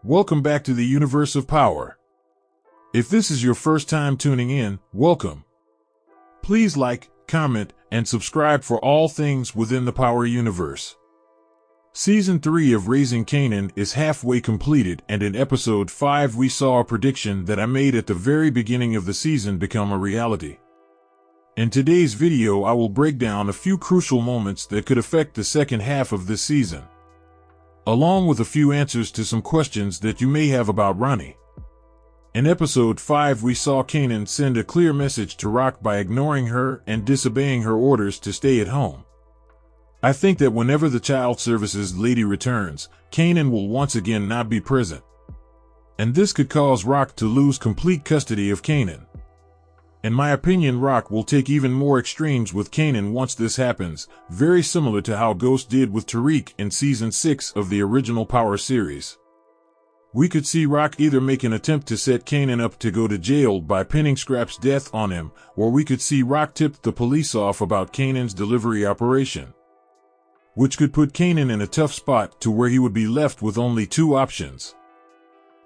Welcome back to the universe of power. If this is your first time tuning in, welcome. Please like, comment, and subscribe for all things within the Power universe. Season 3 of Raising Kanan is halfway completed, and in episode 5 we saw a prediction that I made at the very beginning of the season become a reality. In today's video I will break down a few crucial moments that could affect the second half of this season, along with a few answers to some questions that you may have about Ronnie. In episode 5 we saw Kanan send a clear message to Rock by ignoring her and disobeying her orders to stay at home. I think that whenever the child services lady returns, Kanan will once again not be present, and this could cause Rock to lose complete custody of Kanan. In my opinion, Rock will take even more extremes with Kanan once this happens, very similar to how Ghost did with Tariq in Season 6 of the original Power series. We could see Rock either make an attempt to set Kanan up to go to jail by pinning Scrap's death on him, or we could see Rock tip the police off about Kanan's delivery operation, which could put Kanan in a tough spot to where he would be left with only two options.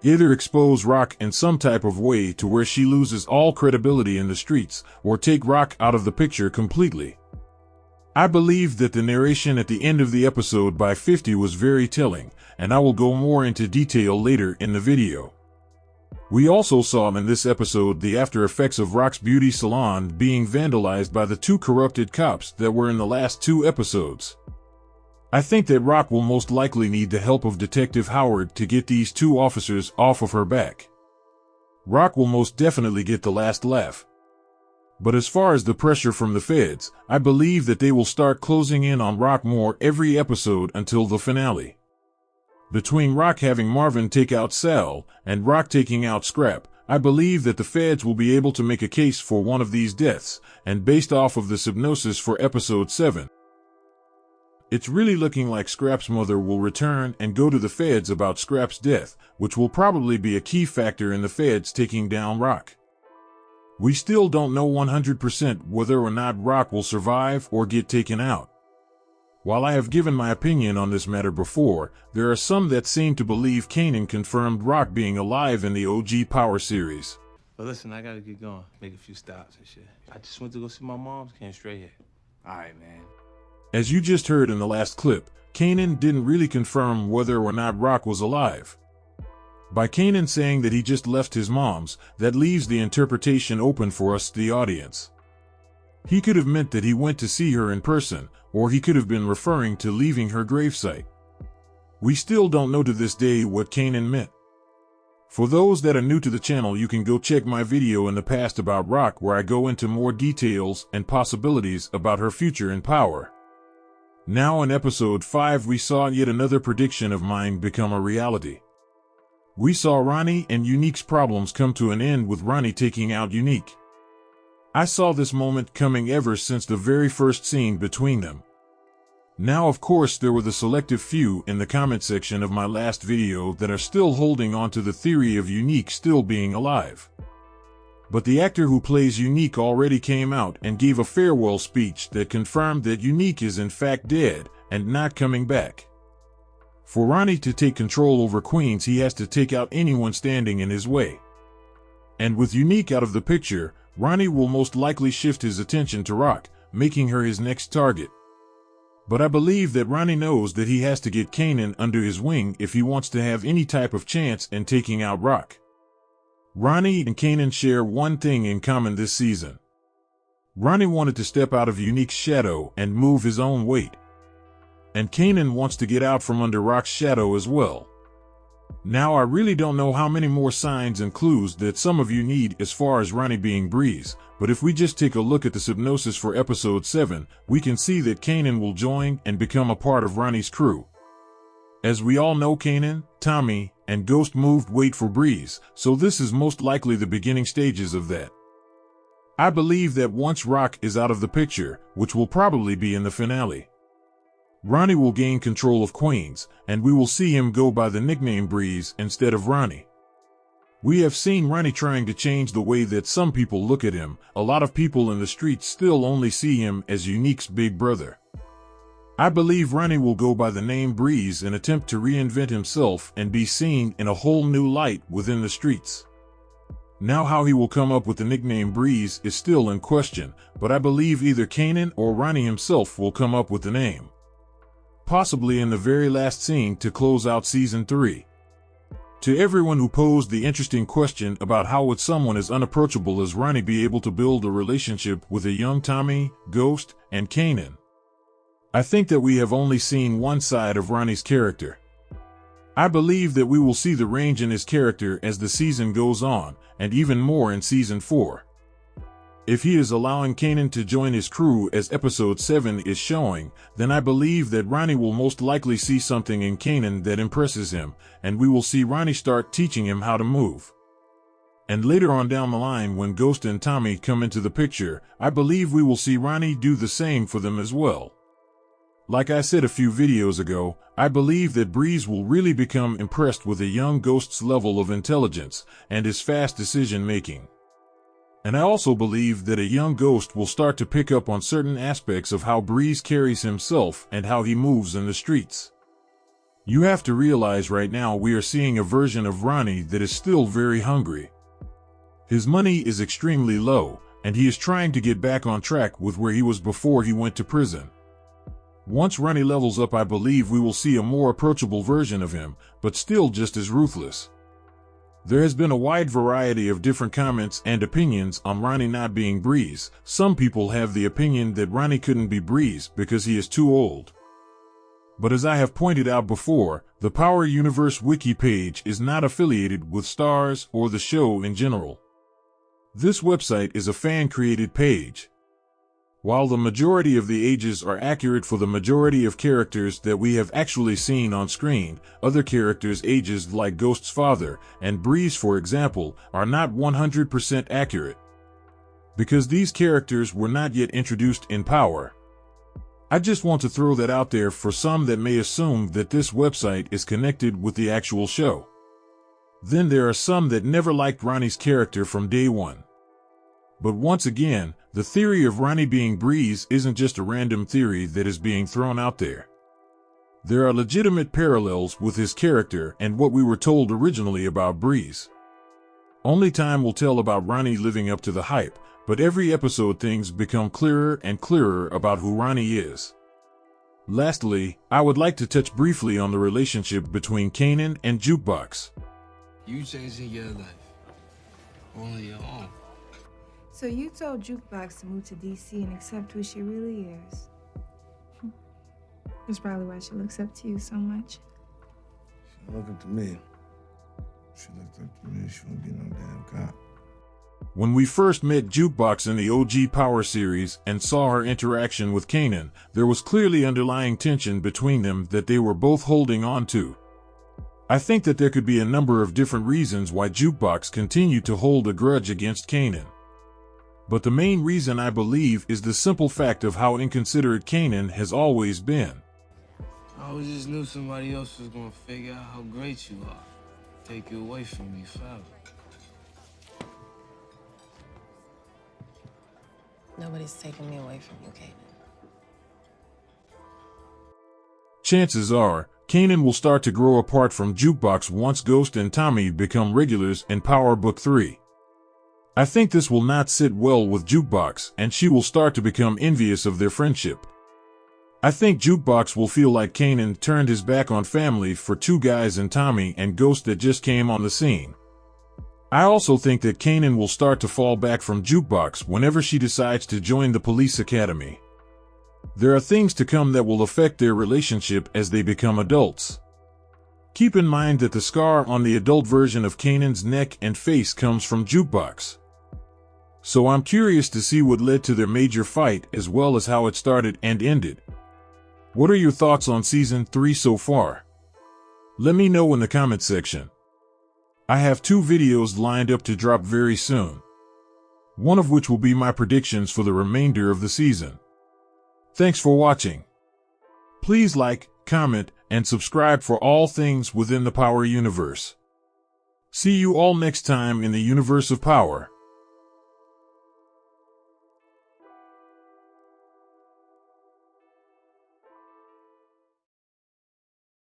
Either expose Rock in some type of way to where she loses all credibility in the streets, or take Rock out of the picture completely. I believe that the narration at the end of the episode by 50 was very telling, and I will go more into detail later in the video. We also saw in this episode the after effects of Rock's beauty salon being vandalized by the two corrupted cops that were in the last two episodes. I think that Rock will most likely need the help of Detective Howard to get these two officers off of her back. Rock will most definitely get the last laugh. But as far as the pressure from the feds, I believe that they will start closing in on Rock more every episode until the finale. Between Rock having Marvin take out Sal and Rock taking out Scrap, I believe that the feds will be able to make a case for one of these deaths, and based off of the synopsis for episode 7, it's really looking like Scrap's mother will return and go to the feds about Scrap's death, which will probably be a key factor in the feds taking down Rock. We still don't know 100% whether or not Rock will survive or get taken out. While I have given my opinion on this matter before, there are some that seem to believe Kanan confirmed Rock being alive in the OG Power series. But listen, I gotta get going, make a few stops and shit. I just went to go see my mom's, came straight here. Alright, man. As you just heard in the last clip, Kanan didn't really confirm whether or not Rock was alive. By Kanan saying that he just left his mom's, that leaves the interpretation open for us, the audience. He could have meant that he went to see her in person, or he could have been referring to leaving her gravesite. We still don't know to this day what Kanan meant. For those that are new to the channel, you can go check my video in the past about Rock where I go into more details and possibilities about her future in Power. Now in episode 5 we saw yet another prediction of mine become a reality. We saw Ronnie and Unique's problems come to an end with Ronnie taking out Unique. I saw this moment coming ever since the very first scene between them. Now of course there were the selective few in the comment section of my last video that are still holding on to the theory of Unique still being alive. But the actor who plays Unique already came out and gave a farewell speech that confirmed that Unique is in fact dead and not coming back. For Ronnie to take control over Queens, he has to take out anyone standing in his way. And with Unique out of the picture, Ronnie will most likely shift his attention to Rock, making her his next target. But I believe that Ronnie knows that he has to get Kanan under his wing if he wants to have any type of chance in taking out Rock. Ronnie and Kanan share one thing in common this season. Ronnie wanted to step out of Unique's shadow and move his own weight. And Kanan wants to get out from under Rock's shadow as well. Now I really don't know how many more signs and clues that some of you need as far as Ronnie being Breeze, but if we just take a look at the synopsis for episode 7, we can see that Kanan will join and become a part of Ronnie's crew. As we all know, Kanan, Tommy, and Ghost moved weight for Breeze, so this is most likely the beginning stages of that. I believe that once Rock is out of the picture, which will probably be in the finale, Ronnie will gain control of Queens, and we will see him go by the nickname Breeze instead of Ronnie. We have seen Ronnie trying to change the way that some people look at him. A lot of people in the streets still only see him as Unique's big brother. I believe Ronnie will go by the name Breeze and attempt to reinvent himself and be seen in a whole new light within the streets. Now how he will come up with the nickname Breeze is still in question, but I believe either Kanan or Ronnie himself will come up with the name. Possibly in the very last scene to close out Season 3. To everyone who posed the interesting question about how would someone as unapproachable as Ronnie be able to build a relationship with a young Tommy, Ghost, and Kanan? I think that we have only seen one side of Ronnie's character. I believe that we will see the range in his character as the season goes on, and even more in Season 4. If he is allowing Kanan to join his crew as Episode 7 is showing, then I believe that Ronnie will most likely see something in Kanan that impresses him, and we will see Ronnie start teaching him how to move. And later on down the line when Ghost and Tommy come into the picture, I believe we will see Ronnie do the same for them as well. Like I said a few videos ago, I believe that Breeze will really become impressed with a young Ghost's level of intelligence and his fast decision making. And I also believe that a young Ghost will start to pick up on certain aspects of how Breeze carries himself and how he moves in the streets. You have to realize right now we are seeing a version of Ronnie that is still very hungry. His money is extremely low, and he is trying to get back on track with where he was before he went to prison. Once Ronnie levels up, I believe we will see a more approachable version of him, but still just as ruthless. There has been a wide variety of different comments and opinions on Ronnie not being Breeze. Some people have the opinion that Ronnie couldn't be Breeze because he is too old. But as I have pointed out before, the Power Universe Wiki page is not affiliated with Stars or the show in general. This website is a fan-created page. While the majority of the ages are accurate for the majority of characters that we have actually seen on screen, other characters' ages like Ghost's father and Breeze, for example, are not 100% accurate. Because these characters were not yet introduced in Power. I just want to throw that out there for some that may assume that this website is connected with the actual show. Then there are some that never liked Ronnie's character from day one. But once again, the theory of Ronnie being Breeze isn't just a random theory that is being thrown out there. There are legitimate parallels with his character and what we were told originally about Breeze. Only time will tell about Ronnie living up to the hype, but every episode things become clearer and clearer about who Ronnie is. Lastly, I would like to touch briefly on the relationship between Kanan and Jukebox. You changing your life. Only your own. So you told Jukebox to move to DC and accept who she really is. That's probably why she looks up to you so much. She look up to me. She looked up to me, she wouldn't be no damn cop. When we first met Jukebox in the OG Power series and saw her interaction with Kanan, there was clearly underlying tension between them that they were both holding on to. I think that there could be a number of different reasons why Jukebox continued to hold a grudge against Kanan. But the main reason I believe is the simple fact of how inconsiderate Kanan has always been. I always just knew somebody else was gonna figure out how great you are. Take you away from me forever. Nobody's taking me away from you, Kanan. Chances are, Kanan will start to grow apart from Jukebox once Ghost and Tommy become regulars in Power Book 3. I think this will not sit well with Jukebox, and she will start to become envious of their friendship. I think Jukebox will feel like Kanan turned his back on family for two guys in Tommy and Ghost that just came on the scene. I also think that Kanan will start to fall back from Jukebox whenever she decides to join the police academy. There are things to come that will affect their relationship as they become adults. Keep in mind that the scar on the adult version of Kanan's neck and face comes from Jukebox. So I'm curious to see what led to their major fight as well as how it started and ended. What are your thoughts on Season 3 so far? Let me know in the comment section. I have 2 videos lined up to drop very soon. One of which will be my predictions for the remainder of the season. Thanks for watching. Please like, comment, and subscribe for all things within the Power Universe. See you all next time in the Universe of Power.